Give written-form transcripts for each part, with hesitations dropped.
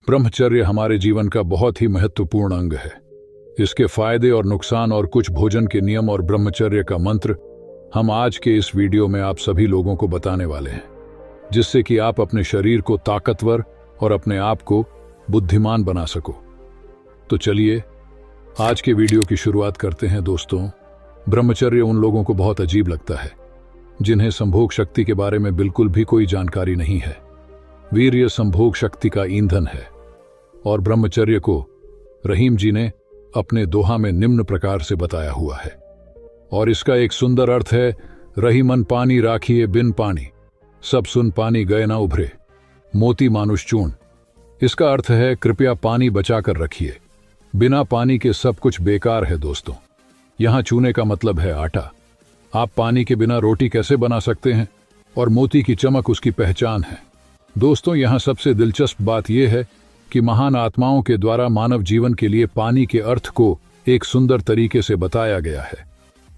ब्रह्मचर्य हमारे जीवन का बहुत ही महत्वपूर्ण अंग है। इसके फायदे और नुकसान और कुछ भोजन के नियम और ब्रह्मचर्य का मंत्र हम आज के इस वीडियो में आप सभी लोगों को बताने वाले हैं, जिससे कि आप अपने शरीर को ताकतवर और अपने आप को बुद्धिमान बना सको। तो चलिए आज के वीडियो की शुरुआत करते हैं। दोस्तों, ब्रह्मचर्य उन लोगों को बहुत अजीब लगता है जिन्हें संभोग शक्ति के बारे में बिल्कुल भी कोई जानकारी नहीं है। वीर्य संभोग शक्ति का ईंधन है और ब्रह्मचर्य को रहीम जी ने अपने दोहा में निम्न प्रकार से बताया हुआ है, और इसका एक सुंदर अर्थ है, रही मन पानी राखिए बिन पानी, सब सुन पानी गए ना उभरे, मोती मानुष चूर्ण। इसका अर्थ है कृपया पानी बचाकर रखिए, बिना पानी के सब कुछ बेकार है। दोस्तों, यहां चूने का मतलब है आटा। आप पानी के बिना रोटी कैसे बना सकते हैं, और मोती की चमक उसकी पहचान है। दोस्तों, यहां सबसे दिलचस्प बात यह है कि महान आत्माओं के द्वारा मानव जीवन के लिए पानी के अर्थ को एक सुंदर तरीके से बताया गया है।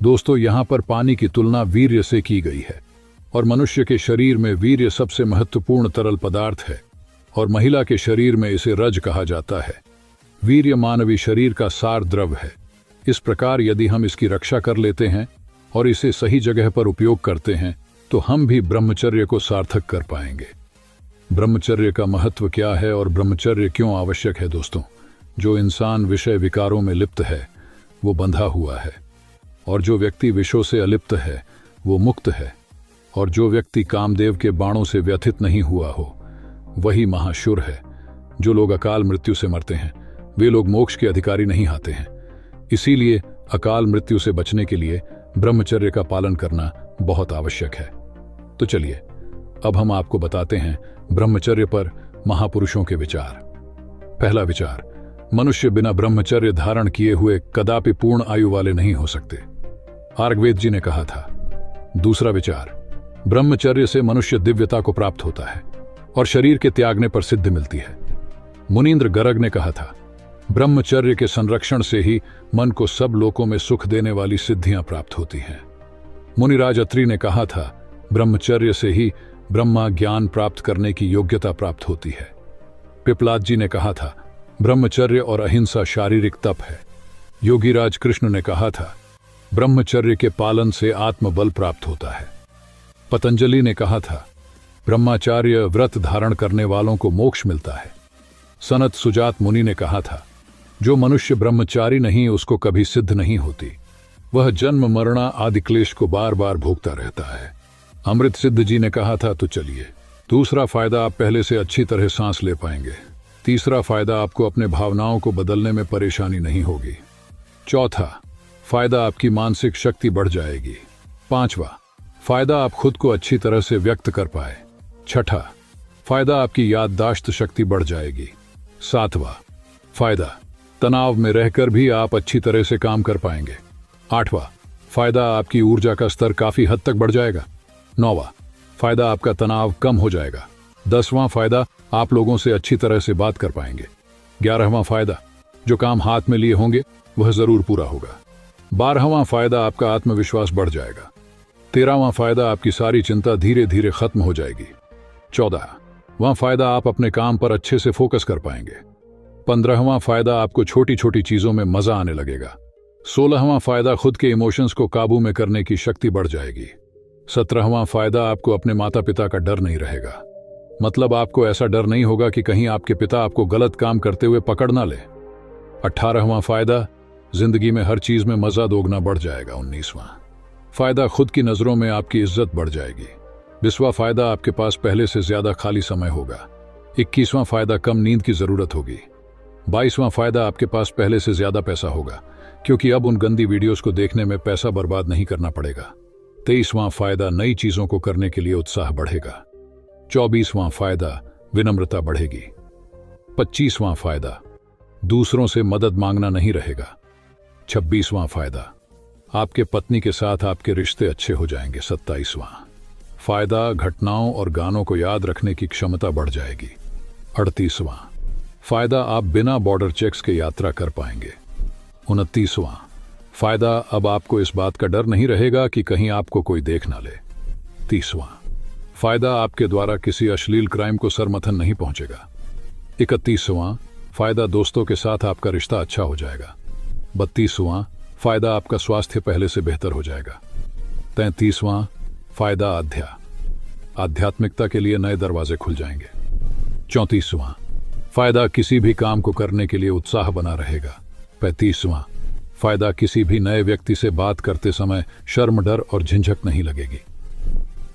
दोस्तों, यहां पर पानी की तुलना वीर्य से की गई है, और मनुष्य के शरीर में वीर्य सबसे महत्वपूर्ण तरल पदार्थ है, और महिला के शरीर में इसे रज कहा जाता है। वीर्य मानवीय शरीर का सार द्रव है। इस प्रकार यदि हम इसकी रक्षा कर लेते हैं और इसे सही जगह पर उपयोग करते हैं तो हम भी ब्रह्मचर्य को सार्थक कर पाएंगे। ब्रह्मचर्य का महत्व क्या है और ब्रह्मचर्य क्यों आवश्यक है? दोस्तों, जो इंसान विषय विकारों में लिप्त है वो बंधा हुआ है, और जो व्यक्ति विषयों से अलिप्त है वो मुक्त है, और जो व्यक्ति कामदेव के बाणों से व्यथित नहीं हुआ हो वही महाशूर है। जो लोग अकाल मृत्यु से मरते हैं वे लोग मोक्ष के अधिकारी नहीं आते हैं। इसीलिए अकाल मृत्यु से बचने के लिए ब्रह्मचर्य का पालन करना बहुत आवश्यक है। तो चलिए अब हम आपको बताते हैं ब्रह्मचर्य पर महापुरुषों के विचार। पहला विचार, मनुष्य बिना ब्रह्मचर्य धारण किए हुए कदापि पूर्ण आयु वाले नहीं हो सकते, आर्गवेद जी ने कहा था। दूसरा विचार, ब्रह्मचर्य से मनुष्य दिव्यता को प्राप्त होता है और शरीर के त्यागने पर सिद्धि मिलती है। मुनींद्र गर्ग ने कहा था, ब्रह्मचर्य के संरक्षण से ही मन को सब लोकों में सुख देने वाली सिद्धियां प्राप्त होती हैं। मुनिराज अत्रि ने कहा था, ब्रह्मचर्य से ही ब्रह्मा ज्ञान प्राप्त करने की योग्यता प्राप्त होती है। पिपलाद जी ने कहा था, ब्रह्मचर्य और अहिंसा शारीरिक तप है। योगीराज कृष्ण ने कहा था, ब्रह्मचर्य के पालन से आत्मबल प्राप्त होता है। पतंजलि ने कहा था, ब्रह्मचार्य व्रत धारण करने वालों को मोक्ष मिलता है। सनत सुजात मुनि ने कहा था, जो मनुष्य ब्रह्मचारी नहीं उसको कभी सिद्ध नहीं होती, वह जन्म मरणा आदि क्लेश को बार बार भोगता रहता है। अमृत सिद्ध जी ने कहा था। तो चलिए, दूसरा फायदा, आप पहले से अच्छी तरह सांस ले पाएंगे। तीसरा फायदा, आपको अपने भावनाओं को बदलने में परेशानी नहीं होगी। चौथा फायदा, आपकी मानसिक शक्ति बढ़ जाएगी। पांचवा फायदा, आप खुद को अच्छी तरह से व्यक्त कर पाए। छठा फायदा, आपकी याददाश्त शक्ति बढ़ जाएगी। सातवां फायदा, तनाव में रहकर भी आप अच्छी तरह से काम कर पाएंगे। आठवां फायदा, आपकी ऊर्जा का स्तर काफी हद तक बढ़ जाएगा। नौवां फायदा, आपका तनाव कम हो जाएगा। 10वां फायदा, आप लोगों से अच्छी तरह से बात कर पाएंगे। 11वां फायदा, जो काम हाथ में लिए होंगे वह जरूर पूरा होगा। 12वां फायदा, आपका आत्मविश्वास बढ़ जाएगा। 13वां फायदा, आपकी सारी चिंता धीरे धीरे खत्म हो जाएगी। 14वां फायदा, आप अपने काम पर अच्छे से फोकस कर पाएंगे। 15वां फायदा, आपको छोटी छोटी चीजों में मजा आने लगेगा। 16वां फायदा, खुद के इमोशंस को काबू में करने की शक्ति बढ़ जाएगी। 17वां फायदा, आपको अपने माता पिता का डर नहीं रहेगा। मतलब आपको ऐसा डर नहीं होगा कि कहीं आपके पिता आपको गलत काम करते हुए पकड़ ना ले। 18वां फायदा, जिंदगी में हर चीज में मजा दोगुना बढ़ जाएगा। 19वां फायदा, खुद की नजरों में आपकी इज्जत बढ़ जाएगी। 20वां फायदा, आपके पास पहले से ज्यादा खाली समय होगा। 21वां फायदा, कम नींद की जरूरत होगी। 22वां फायदा, आपके पास पहले से ज्यादा पैसा होगा, क्योंकि अब उन गंदी वीडियोस को देखने में पैसा बर्बाद नहीं करना पड़ेगा। 23वां फायदा, नई चीजों को करने के लिए उत्साह बढ़ेगा। 24वां फायदा, विनम्रता बढ़ेगी। 25वां फायदा, दूसरों से मदद मांगना नहीं रहेगा। 26वां फायदा, आपके पत्नी के साथ आपके रिश्ते अच्छे हो जाएंगे। 27वां फायदा, घटनाओं और गानों को याद रखने की क्षमता बढ़ जाएगी। 38वां फायदा, आप बिना बॉर्डर चेक्स के यात्रा कर पाएंगे। 29वां फायदा, अब आपको इस बात का डर नहीं रहेगा कि कहीं आपको कोई देख ना ले। 30वां फायदा, आपके द्वारा किसी अश्लील क्राइम को सरमथन नहीं पहुंचेगा। 31वां फायदा, दोस्तों के साथ आपका रिश्ता अच्छा हो जाएगा। 32वां फायदा, आपका स्वास्थ्य पहले से बेहतर हो जाएगा। 33वां फायदा, आध्यात्मिकता के लिए नए दरवाजे खुल जाएंगे। 34वां फायदा, किसी भी काम को करने के लिए उत्साह बना रहेगा। 35वां फायदा, किसी भी नए व्यक्ति से बात करते समय शर्म, डर और झिझक नहीं लगेगी।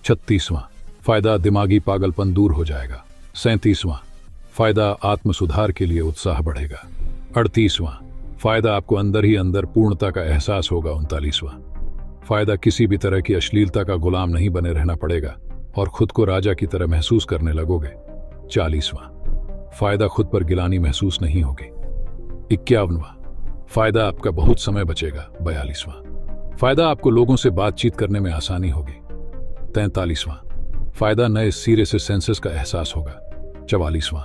36वां फायदा, दिमागी पागलपन दूर हो जाएगा। 37वां फायदा, आत्म सुधार के लिए उत्साह बढ़ेगा। 38वां फायदा, आपको अंदर ही अंदर पूर्णता का एहसास होगा। 39वां फायदा, किसी भी तरह की अश्लीलता का गुलाम नहीं बने रहना पड़ेगा और खुद को राजा की तरह महसूस करने लगोगे। 40वां फायदा, खुद पर गिलानी महसूस नहीं होगी। 51वां फायदा, आपका बहुत समय बचेगा। 42वां फायदा, आपको लोगों से बातचीत करने में आसानी होगी। 43वां फायदा, नए सिरे से सेंसेस का एहसास होगा। 44वां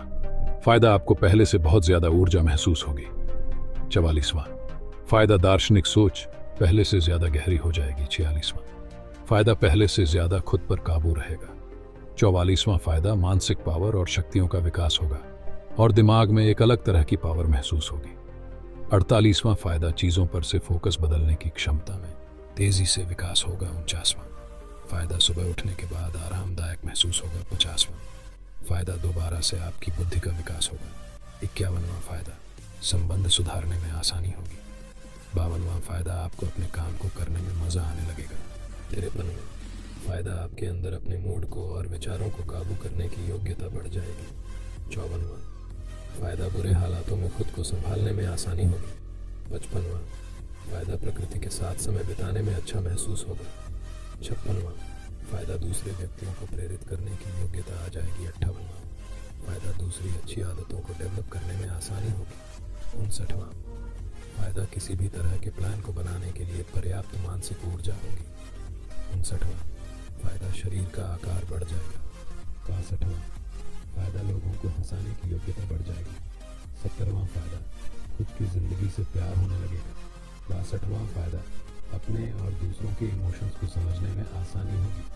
फायदा, आपको पहले से बहुत ज्यादा ऊर्जा महसूस होगी। 44वां फायदा, दार्शनिक सोच पहले से ज्यादा गहरी हो जाएगी। 46वां फायदा, पहले से ज्यादा खुद पर काबू रहेगा। 44वां फायदा, मानसिक पावर और शक्तियों का विकास होगा और दिमाग में एक अलग तरह की पावर महसूस होगी। 48वां फायदा, चीजों पर से फोकस बदलने की क्षमता में तेजी से विकास होगा। 49वां फायदा, सुबह उठने के बाद आरामदायक महसूस होगा। 50वां फायदा, दोबारा से आपकी बुद्धि का विकास होगा। 51वां फायदा, संबंध सुधारने में आसानी होगी। 52वां फायदा, आपको अपने काम को करने में मजा आने लगेगा। 53वां फायदा, आपके अंदर अपने मूड को और विचारों को काबू करने की योग्यता बढ़ जाएगी। 54वां फायदा, बुरे हालातों में खुद को संभालने में आसानी होगी। 55वां फायदा, प्रकृति के साथ समय बिताने में अच्छा महसूस होगा। 56वां फायदा, दूसरे व्यक्तियों को प्रेरित करने की योग्यता आ जाएगी। 58वां फायदा, दूसरी अच्छी आदतों को डेवलप करने में आसानी होगी। 59वां फायदा, किसी भी तरह के प्लान को बनाने के लिए पर्याप्त मानसिक ऊर्जा होगी। 59वां फायदा, शरीर का आकार बढ़ जाएगा। 65वां फायदा, लोगों को हंसाने की योग्यता बढ़ जाएगी। 70वां फायदा, खुद की जिंदगी से प्यार होने लगेगा। 62वां फायदा, अपने और दूसरों के इमोशंस को समझने में आसानी होगी।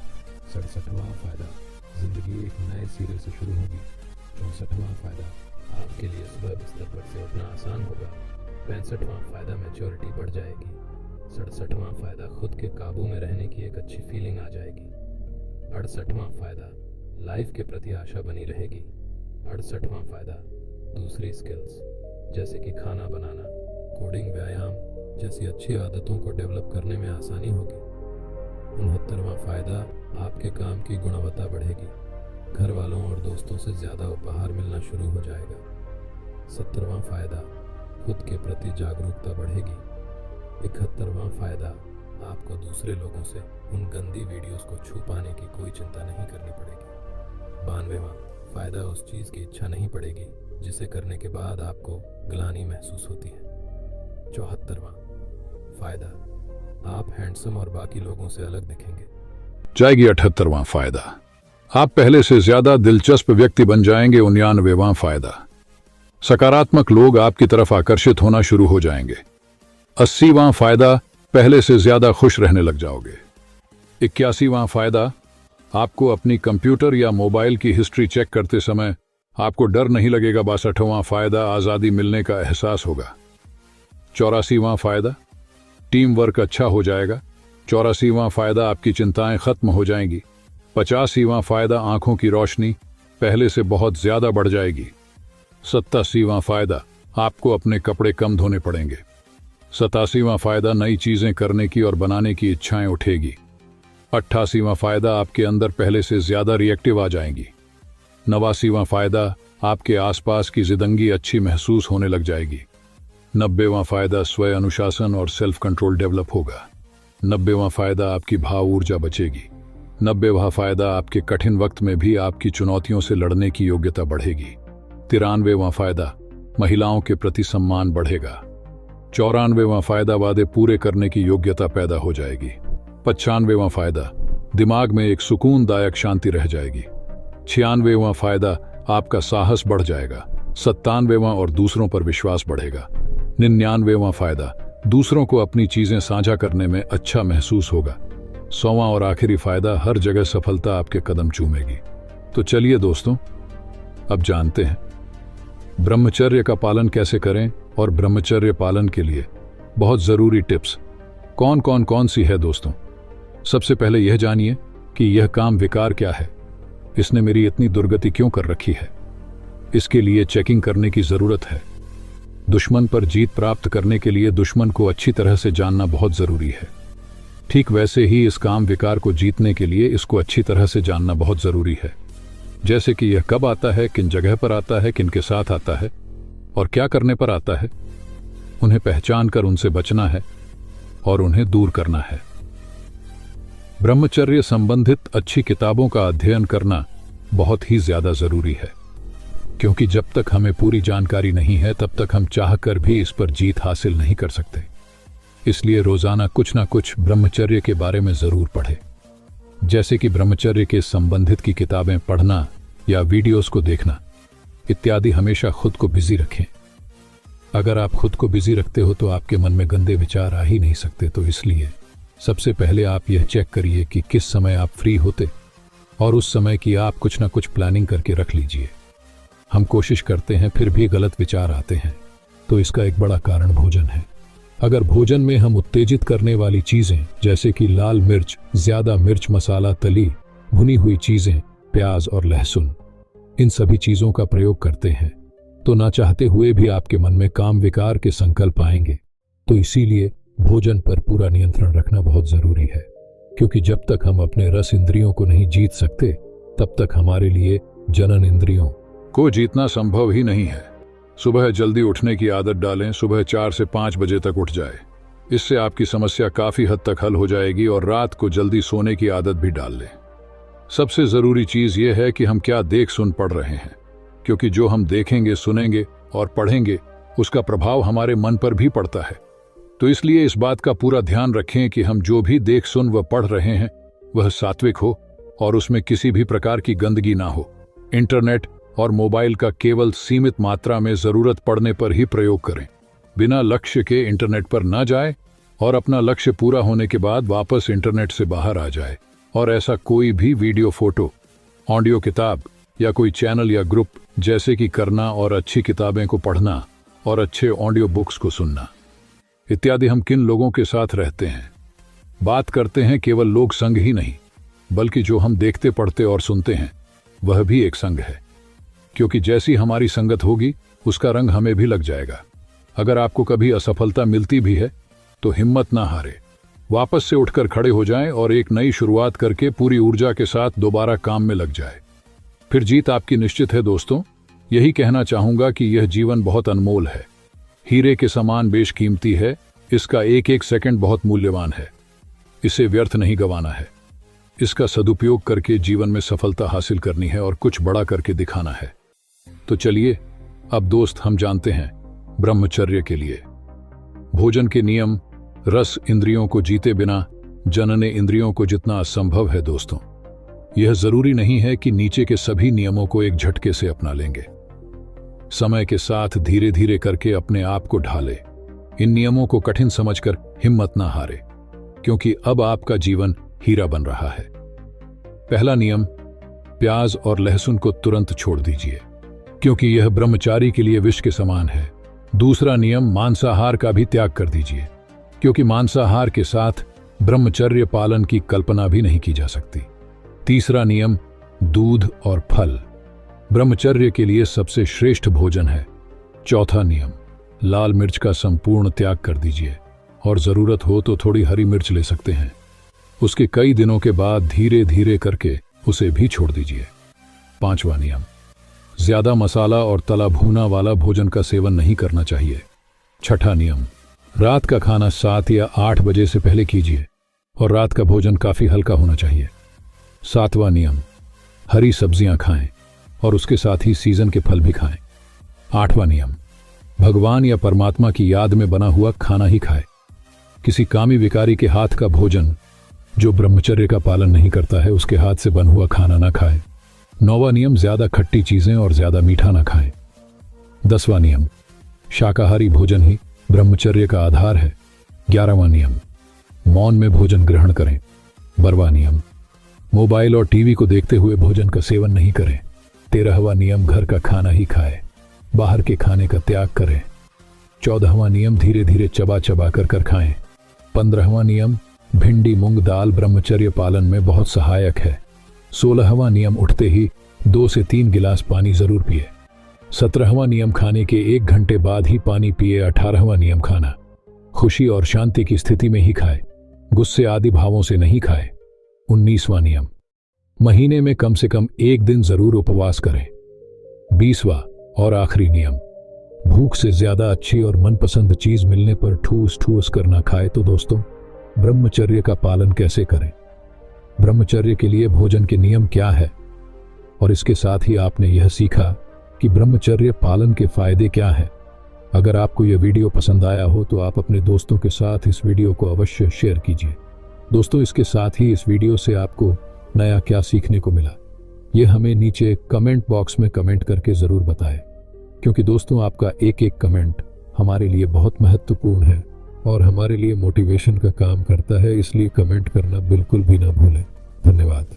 67वां फायदा, जिंदगी एक नए सिरे से शुरू होगी। 64वां फायदा, आपके लिए सुबह बिस्तर पर से उठना आसान होगा। 65वां फायदा, मैच्योरिटी बढ़ जाएगी। 67वां फायदा, खुद के काबू में रहने की एक अच्छी फीलिंग आ जाएगी। 68वां फायदा, लाइफ के प्रति आशा बनी रहेगी। 68वां फायदा, दूसरी स्किल्स जैसे कि खाना बनाना, कोडिंग, व्यायाम जैसी अच्छी आदतों को डेवलप करने में आसानी होगी। 69वां फायदा, आपके काम की गुणवत्ता बढ़ेगी। घर वालों और दोस्तों से ज्यादा उपहार मिलना शुरू हो जाएगा। 70वां फायदा, खुद के प्रति जागरूकता बढ़ेगी। 71वां फायदा, आपको दूसरे लोगों से उन गंदी वीडियोस को छुपाने की कोई चिंता नहीं करनी पड़ेगी। 92वां फायदा, उस चीज की इच्छा नहीं पड़ेगी जिसे करने के बाद आपको ग्लानि महसूस होती है। 74वां फायदा, आप हैंडसम और बाकी लोगों से अलग दिखेंगे। जाएगी 78वां फायदा, आप पहले से ज्यादा दिलचस्प व्यक्ति बन जाएंगे। 99वां फायदा, सकारात्मक लोग आपकी तरफ आकर्षित होना शुरू हो जाएंगे। 80वां फायदा, पहले से ज्यादा खुश रहने लग जाओगे। 81वां फायदा, आपको अपनी कंप्यूटर या मोबाइल की हिस्ट्री चेक करते समय आपको डर नहीं लगेगा। 62वां फायदा, आजादी मिलने का एहसास होगा। 84वां फायदा, टीम वर्क अच्छा हो जाएगा। 84वां फायदा, आपकी चिंताएं खत्म हो जाएंगी। 85वां फायदा, आंखों की रोशनी पहले से बहुत ज्यादा बढ़ जाएगी। 87वां फायदा, आपको अपने कपड़े कम धोने पड़ेंगे। 87वां फायदा, नई चीजें करने की और बनाने की इच्छाएं उठेगी। 88वां फायदा, आपके अंदर पहले से ज्यादा रिएक्टिव आ जाएंगी। 89वां फायदा, आपके आसपास की जिंदगी अच्छी महसूस होने लग जाएगी। 90वां फायदा, स्वयं अनुशासन और सेल्फ कंट्रोल डेवलप होगा। 90वां फायदा, आपकी भाव ऊर्जा बचेगी। 90वां फायदा, आपके कठिन वक्त में भी आपकी चुनौतियों से लड़ने की योग्यता बढ़ेगी। 93वां फायदा, महिलाओं के प्रति सम्मान बढ़ेगा। 94वां फायदा, वादे पूरे करने की योग्यता पैदा हो जाएगी। 95वां फायदा, दिमाग में एक सुकूनदायक शांति रह जाएगी। 96वां फायदा, आपका साहस बढ़ जाएगा। 97वां और दूसरों पर विश्वास बढ़ेगा। 99वां फायदा, दूसरों को अपनी चीजें साझा करने में अच्छा महसूस होगा। 100वां और आखिरी फायदा, हर जगह सफलता आपके कदम चूमेगी। तो चलिए दोस्तों, अब जानते हैं ब्रह्मचर्य का पालन कैसे करें और ब्रह्मचर्य पालन के लिए बहुत ज़रूरी टिप्स कौन सी है दोस्तों। सबसे पहले यह जानिए कि यह काम विकार क्या है, इसने मेरी इतनी दुर्गति क्यों कर रखी है। इसके लिए चेकिंग करने की ज़रूरत है। दुश्मन पर जीत प्राप्त करने के लिए दुश्मन को अच्छी तरह से जानना बहुत ज़रूरी है। ठीक वैसे ही इस काम विकार को जीतने के लिए इसको अच्छी तरह से जानना बहुत ज़रूरी है। जैसे कि यह कब आता है, किन जगह पर आता है, किन के साथ आता है और क्या करने पर आता है। उन्हें पहचान कर उनसे बचना है और उन्हें दूर करना है। ब्रह्मचर्य संबंधित अच्छी किताबों का अध्ययन करना बहुत ही ज्यादा जरूरी है, क्योंकि जब तक हमें पूरी जानकारी नहीं है तब तक हम चाहकर भी इस पर जीत हासिल नहीं कर सकते। इसलिए रोजाना कुछ ना कुछ ब्रह्मचर्य के बारे में जरूर पढ़ें। जैसे कि ब्रह्मचर्य के संबंधित की किताबें पढ़ना या वीडियोस को देखना इत्यादि। हमेशा खुद को बिजी रखें। अगर आप खुद को बिजी रखते हो तो आपके मन में गंदे विचार आ ही नहीं सकते। तो इसलिए सबसे पहले आप यह चेक करिए कि किस समय आप फ्री होते और उस समय की आप कुछ ना कुछ प्लानिंग करके रख लीजिए। हम कोशिश करते हैं फिर भी गलत विचार आते हैं, तो इसका एक बड़ा कारण भोजन है। अगर भोजन में हम उत्तेजित करने वाली चीजें जैसे कि लाल मिर्च, ज्यादा मिर्च मसाला, तली भुनी हुई चीजें, प्याज और लहसुन, इन सभी चीजों का प्रयोग करते हैं तो ना चाहते हुए भी आपके मन में काम विकार के संकल्प आएंगे। तो इसीलिए भोजन पर पूरा नियंत्रण रखना बहुत जरूरी है, क्योंकि जब तक हम अपने रस इंद्रियों को नहीं जीत सकते तब तक हमारे लिए जनन इंद्रियों को जीतना संभव ही नहीं है। सुबह जल्दी उठने की आदत डालें। सुबह 4 से 5 बजे तक उठ जाए। इससे आपकी समस्या काफी हद तक हल हो जाएगी और रात को जल्दी सोने की आदत भी डाल लें। सबसे जरूरी चीज यह है कि हम क्या देख सुन पढ़ रहे हैं, क्योंकि जो हम देखेंगे, सुनेंगे और पढ़ेंगे उसका प्रभाव हमारे मन पर भी पड़ता है। तो इसलिए इस बात का पूरा ध्यान रखें कि हम जो भी देख सुन व पढ़ रहे हैं वह सात्विक हो और उसमें किसी भी प्रकार की गंदगी ना हो। इंटरनेट और मोबाइल का केवल सीमित मात्रा में जरूरत पड़ने पर ही प्रयोग करें। बिना लक्ष्य के इंटरनेट पर न जाए और अपना लक्ष्य पूरा होने के बाद वापस इंटरनेट से बाहर आ जाए। और ऐसा कोई भी वीडियो, फोटो, ऑडियो, किताब या कोई चैनल या ग्रुप जैसे कि करना और अच्छी किताबें को पढ़ना और अच्छे ऑडियो बुक्स को सुनना इत्यादि। हम किन लोगों के साथ रहते हैं, बात करते हैं, केवल लोग संग ही नहीं बल्कि जो हम देखते, पढ़ते और सुनते हैं वह भी एक संग है, क्योंकि जैसी हमारी संगत होगी उसका रंग हमें भी लग जाएगा। अगर आपको कभी असफलता मिलती भी है तो हिम्मत ना हारे, वापस से उठकर खड़े हो जाएं और एक नई शुरुआत करके पूरी ऊर्जा के साथ दोबारा काम में लग जाए। फिर जीत आपकी निश्चित है दोस्तों। यही कहना चाहूंगा कि यह जीवन बहुत अनमोल है, हीरे के समान बेशकीमती है। इसका एक एक सेकंड बहुत मूल्यवान है, इसे व्यर्थ नहीं गंवाना है। इसका सदुपयोग करके जीवन में सफलता हासिल करनी है और कुछ बड़ा करके दिखाना है। तो चलिए अब दोस्त हम जानते हैं ब्रह्मचर्य के लिए भोजन के नियम। रस इंद्रियों को जीते बिना जनने इंद्रियों को जितना असंभव है दोस्तों। यह जरूरी नहीं है कि नीचे के सभी नियमों को एक झटके से अपना लेंगे। समय के साथ धीरे धीरे करके अपने आप को ढाले। इन नियमों को कठिन समझकर हिम्मत ना हारे, क्योंकि अब आपका जीवन हीरा बन रहा है। पहला नियम, प्याज और लहसुन को तुरंत छोड़ दीजिए, क्योंकि यह ब्रह्मचारी के लिए विष के समान है। दूसरा नियम, मांसाहार का भी त्याग कर दीजिए, क्योंकि मांसाहार के साथ ब्रह्मचर्य पालन की कल्पना भी नहीं की जा सकती। तीसरा नियम, दूध और फल ब्रह्मचर्य के लिए सबसे श्रेष्ठ भोजन है। चौथा नियम, लाल मिर्च का संपूर्ण त्याग कर दीजिए और जरूरत हो तो थोड़ी हरी मिर्च ले सकते हैं। उसके कई दिनों के बाद धीरे धीरे करके उसे भी छोड़ दीजिए। पांचवा नियम, ज्यादा मसाला और तला भुना वाला भोजन का सेवन नहीं करना चाहिए। छठा नियम, रात का खाना 7 या 8 बजे से पहले कीजिए और रात का भोजन काफी हल्का होना चाहिए। सातवां नियम, हरी सब्जियां खाएं और उसके साथ ही सीजन के फल भी खाएं। आठवां नियम, भगवान या परमात्मा की याद में बना हुआ खाना ही खाएं। किसी कामी विकारी के हाथ का भोजन जो ब्रह्मचर्य का पालन नहीं करता है उसके हाथ से बन हुआ खाना ना खाएं। 9वां नियम, ज्यादा खट्टी चीजें और ज्यादा मीठा ना खाएं। 10वां नियम, शाकाहारी भोजन ही ब्रह्मचर्य का आधार है। 11वां नियम, मौन में भोजन ग्रहण करें। 12वां नियम, मोबाइल और टीवी को देखते हुए भोजन का सेवन नहीं करें। 13वां नियम, घर का खाना ही खाएं। बाहर के खाने का त्याग करें। 14वां नियम, धीरे धीरे चबा चबा कर खाएं। 15वां नियम, भिंडी मूंग दाल ब्रह्मचर्य पालन में बहुत सहायक है। 16वां नियम, उठते ही 2 से 3 गिलास पानी जरूर पिए। 17वां नियम, खाने के 1 घंटे बाद ही पानी पिए। 18वां नियम, खाना खुशी और शांति की स्थिति में ही खाए, गुस्से आदि भावों से नहीं खाए। 19वां नियम, महीने में कम से कम 1 दिन जरूर उपवास करें। 20वां और आखिरी नियम, भूख से ज्यादा अच्छी और मनपसंद चीज मिलने पर ठूस ठूस कर ना खाए। तो दोस्तों, ब्रह्मचर्य का पालन कैसे करें, ब्रह्मचर्य के लिए भोजन के नियम क्या है, और इसके साथ ही आपने यह सीखा कि ब्रह्मचर्य पालन के फायदे क्या है। अगर आपको यह वीडियो पसंद आया हो तो आप अपने दोस्तों के साथ इस वीडियो को अवश्य शेयर कीजिए। दोस्तों, इसके साथ ही इस वीडियो से आपको नया क्या सीखने को मिला, ये हमें नीचे कमेंट बॉक्स में कमेंट करके ज़रूर बताएं, क्योंकि दोस्तों आपका एक एक कमेंट हमारे लिए बहुत महत्वपूर्ण है और हमारे लिए मोटिवेशन का काम करता है। इसलिए कमेंट करना बिल्कुल भी ना भूलें। धन्यवाद।